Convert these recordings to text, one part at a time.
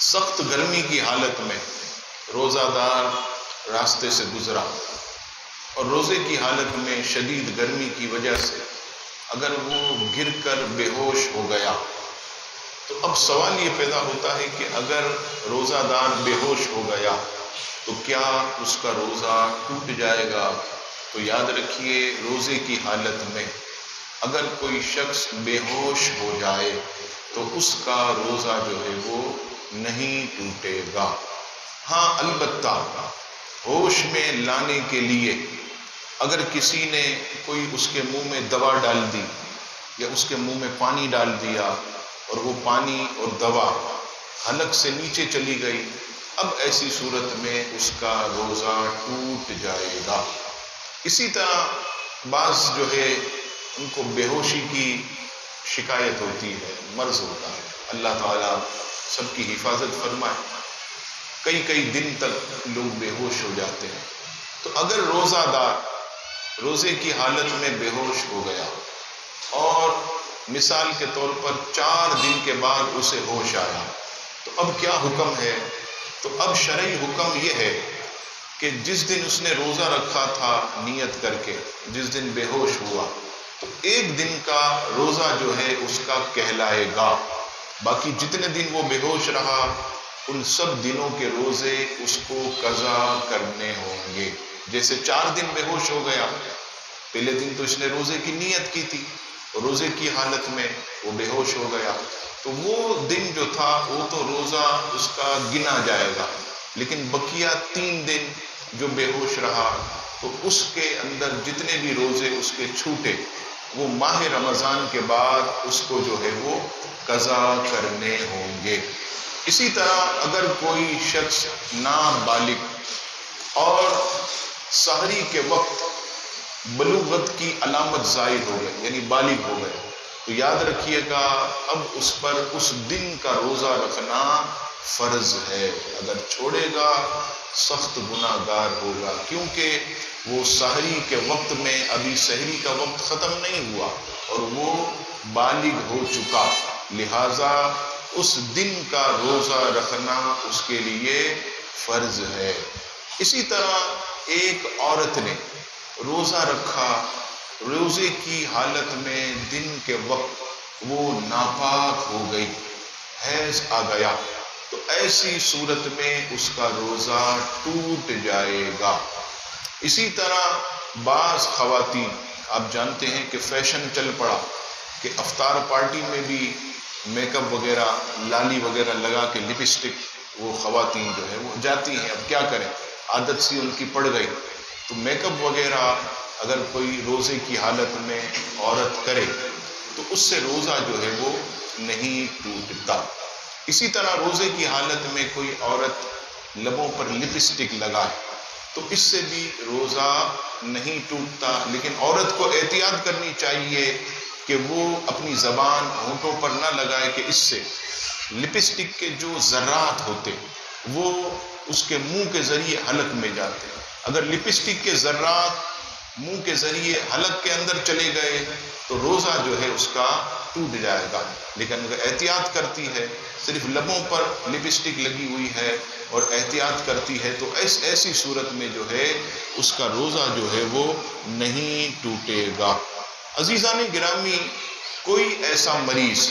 سخت گرمی کی حالت میں روزہ دار راستے سے گزرا اور روزے کی حالت میں شدید گرمی کی وجہ سے اگر وہ گر کر بے ہوش ہو گیا تو اب سوال یہ پیدا ہوتا ہے کہ اگر روزہ دار بے ہوش ہو گیا تو کیا اس کا روزہ ٹوٹ جائے گا؟ تو یاد رکھیے، روزے کی حالت میں اگر کوئی شخص بے ہوش ہو جائے تو اس کا روزہ جو ہے وہ نہیں ٹوٹے گا۔ ہاں البتہ ہوش میں لانے کے لیے اگر کسی نے کوئی اس کے منہ میں دوا ڈال دی یا اس کے منہ میں پانی ڈال دیا اور وہ پانی اور دوا حلق سے نیچے چلی گئی، اب ایسی صورت میں اس کا روزہ ٹوٹ جائے گا۔ اسی طرح بعض جو ہے ان کو بے ہوشی کی شکایت ہوتی ہے، مرض ہوتا ہے، اللہ تعالیٰ سب کی حفاظت فرمائے، کئی کئی دن تک لوگ بے ہوش ہو جاتے ہیں۔ تو اگر روزہ دار روزے کی حالت میں بے ہوش ہو گیا اور مثال کے طور پر 4 دن کے بعد اسے ہوش آیا تو اب کیا حکم ہے؟ تو اب شرعی حکم یہ ہے کہ جس دن اس نے روزہ رکھا تھا نیت کر کے، جس دن بے ہوش ہوا تو 1 دن کا روزہ جو ہے اس کا کہلائے گا، باقی جتنے دن وہ بے ہوش رہا ان سب دنوں کے روزے اس کو قضا کرنے ہوں گے۔ جیسے 4 دن بے ہوش ہو گیا، پہلے دن تو اس نے روزے کی نیت کی تھی، روزے کی حالت میں وہ بے ہوش ہو گیا تو وہ دن جو تھا وہ تو روزہ اس کا گنا جائے گا، لیکن بقیہ 3 دن جو بے ہوش رہا تو اس کے اندر جتنے بھی روزے اس کے چھوٹے وہ ماہ رمضان کے بعد اس کو جو ہے وہ قضا کرنے ہوں گے۔ اسی طرح اگر کوئی شخص نابالغ اور سحری کے وقت بلوغت کی علامت ظاہر ہو گئے، یعنی بالغ ہو گئے، تو یاد رکھیے گا اب اس پر اس دن کا روزہ رکھنا فرض ہے، اگر چھوڑے گا سخت گناہ گار ہوگا، کیونکہ وہ سحری کے وقت میں ابھی سحری کا وقت ختم نہیں ہوا اور وہ بالغ ہو چکا، لہذا اس دن کا روزہ رکھنا اس کے لیے فرض ہے۔ اسی طرح ایک عورت نے روزہ رکھا، روزے کی حالت میں دن کے وقت وہ ناپاک ہو گئی، حیض آ گیا، تو ایسی صورت میں اس کا روزہ ٹوٹ جائے گا۔ اسی طرح بعض خواتین، آپ جانتے ہیں کہ فیشن چل پڑا کہ افطار پارٹی میں بھی میک اپ وغیرہ، لالی وغیرہ لگا کے لپسٹک وہ خواتین جو ہے وہ جاتی ہیں، اب کیا کریں، عادت سی ان کی پڑ گئی، تو میک اپ وغیرہ اگر کوئی روزے کی حالت میں عورت کرے تو اس سے روزہ جو ہے وہ نہیں ٹوٹتا۔ اسی طرح روزے کی حالت میں کوئی عورت لبوں پر لپسٹک لگائے تو اس سے بھی روزہ نہیں ٹوٹتا، لیکن عورت کو احتیاط کرنی چاہیے کہ وہ اپنی زبان ہونٹوں پر نہ لگائے کہ اس سے لپسٹک کے جو ذرات ہوتے وہ اس کے منہ کے ذریعے حلق میں جاتے ہیں، اگر لپسٹک کے ذرات منہ کے ذریعے حلق کے اندر چلے گئے تو روزہ جو ہے اس کا ٹوٹ جائے گا، لیکن اگر احتیاط کرتی ہے، صرف لبوں پر لپسٹک لگی ہوئی ہے اور احتیاط کرتی ہے تو ایسی صورت میں جو ہے اس کا روزہ جو ہے وہ نہیں ٹوٹے گا۔ عزیزان گرامی، کوئی ایسا مریض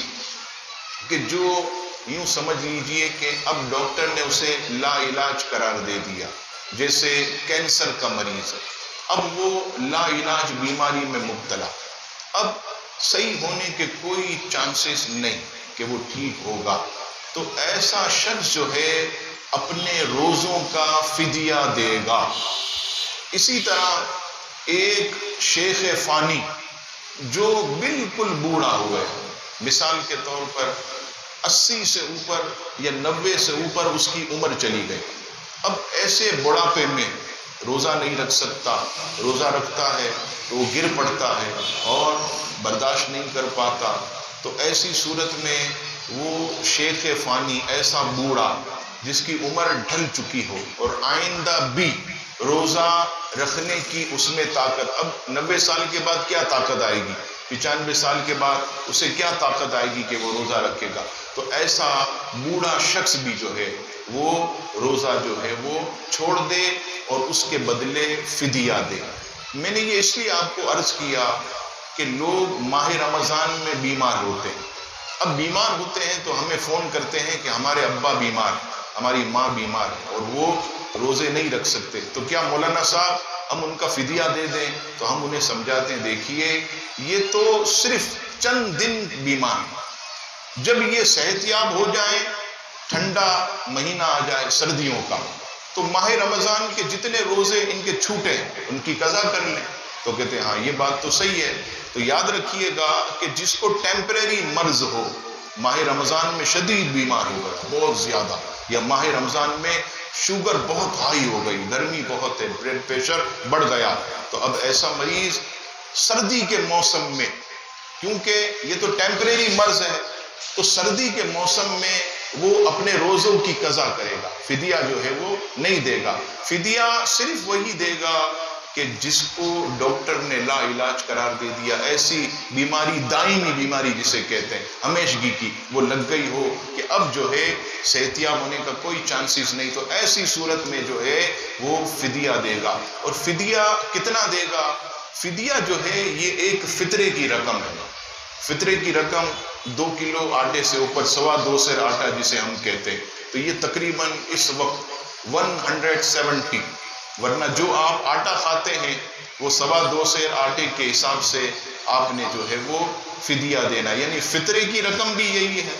کہ جو یوں سمجھ لیجئے کہ اب ڈاکٹر نے اسے لا علاج قرار دے دیا، جیسے کینسر کا مریض ہے، اب وہ لا علاج بیماری میں مبتلا، اب صحیح ہونے کے کوئی چانسز نہیں کہ وہ ٹھیک ہوگا، تو ایسا شخص جو ہے اپنے روزوں کا فدیہ دے گا۔ اسی طرح ایک شیخ فانی جو بالکل بوڑھا ہوا ہے، مثال کے طور پر 80 سے اوپر یا 90 سے اوپر اس کی عمر چلی گئی، اب ایسے بڑھاپے میں روزہ نہیں رکھ سکتا، روزہ رکھتا ہے تو وہ گر پڑتا ہے اور برداشت نہیں کر پاتا، تو ایسی صورت میں وہ شیخ فانی، ایسا بوڑھا جس کی عمر ڈھل چکی ہو اور آئندہ بھی روزہ رکھنے کی اس میں طاقت، اب 90 سال کے بعد کیا طاقت آئے گی، 95 سال کے بعد اسے کیا طاقت آئے گی کہ وہ روزہ رکھے گا، تو تو ایسا بوڑھا شخص بھی جو ہے وہ روزہ جو ہے وہ چھوڑ دے اور اس کے بدلے فدیہ دے۔ میں نے یہ اس لیے آپ کو عرض کیا کہ لوگ ماہ رمضان میں بیمار ہوتے ہیں، اب بیمار ہوتے ہیں تو ہمیں فون کرتے ہیں کہ ہمارے ابا بیمار، ہماری ماں بیمار ہے اور وہ روزے نہیں رکھ سکتے، تو کیا مولانا صاحب ہم ان کا فدیہ دے دیں؟ تو ہم انہیں سمجھاتے ہیں دیکھیے یہ تو صرف چند دن بیمار، جب یہ صحت یاب ہو جائیں، ٹھنڈا مہینہ آ جائے سردیوں کا، تو ماہ رمضان کے جتنے روزے ان کے چھوٹے ان کی قضا کر لیں۔ تو کہتے ہیں ہاں یہ بات تو صحیح ہے۔ تو یاد رکھیے گا کہ جس کو ٹیمپریری مرض ہو، ماہ رمضان میں شدید بیمار ہوگا بہت زیادہ، یا ماہ رمضان میں شوگر بہت ہائی ہو گئی، گرمی بہت ہے، بلڈ پریشر بڑھ گیا، تو اب ایسا مریض سردی کے موسم میں، کیونکہ یہ تو ٹیمپریری مرض ہے، تو سردی کے موسم میں وہ اپنے روزوں کی قضا کرے گا، فدیہ جو ہے وہ نہیں دے گا۔ فدیہ صرف وہی دے گا کہ جس کو ڈاکٹر نے لا علاج قرار دے دیا، ایسی بیماری، دائمی بیماری جسے کہتے ہیں، ہمیشگی کی، وہ لگ گئی ہو کہ اب جو ہے صحت یاب ہونے کا کوئی چانسز نہیں، تو ایسی صورت میں جو ہے وہ فدیہ دے گا۔ اور فدیہ کتنا دے گا؟ فدیہ جو ہے یہ ایک فطرے کی رقم ہے، فطرے کی رقم 2 کلو آٹے سے اوپر، 2.25 سیر آٹا جسے ہم کہتے ہیں، تو یہ تقریباً اس وقت 170، ورنہ جو آپ آٹا کھاتے ہیں وہ 2.25 سیر آٹے کے حساب سے آپ نے جو ہے وہ فدیہ دینا، یعنی فطرے کی رقم بھی یہی ہے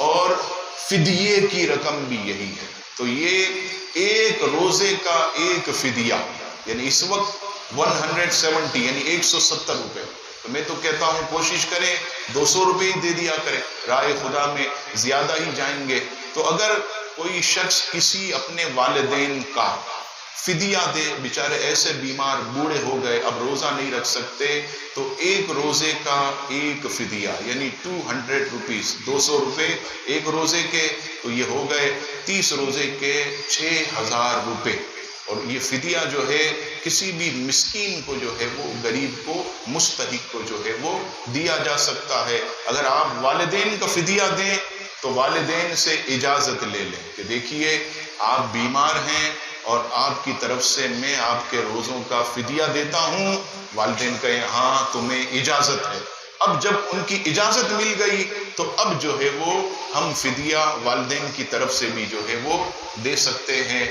اور فدیے کی رقم بھی یہی ہے۔ تو یہ ایک روزے کا ایک فدیہ، یعنی اس وقت 170 یعنی 170 روپے۔ تو میں تو کہتا ہوں کوشش کریں 200 روپے ہی دے دیا کریں، راہ خدا میں زیادہ ہی جائیں گے۔ تو اگر کوئی شخص کسی اپنے والدین کا فدیہ دے، بیچارے ایسے بیمار بوڑھے ہو گئے اب روزہ نہیں رکھ سکتے، تو ایک روزے کا ایک فدیہ یعنی 200 روپیز، 200 روپے ایک روزے کے، تو یہ ہو گئے 30 روزے کے 6000 روپے۔ اور یہ فدیہ جو ہے کسی بھی مسکین کو جو ہے وہ، غریب کو، مستحق کو جو ہے وہ دیا جا سکتا ہے۔ اگر آپ والدین کا فدیہ دیں تو والدین سے اجازت لے لیں کہ دیکھیے آپ بیمار ہیں اور آپ کی طرف سے میں آپ کے روزوں کا فدیہ دیتا ہوں، والدین کہیں ہاں تمہیں اجازت ہے۔ اب جب ان کی اجازت مل گئی تو اب جو ہے وہ ہم فدیہ والدین کی طرف سے بھی جو ہے وہ دے سکتے ہیں۔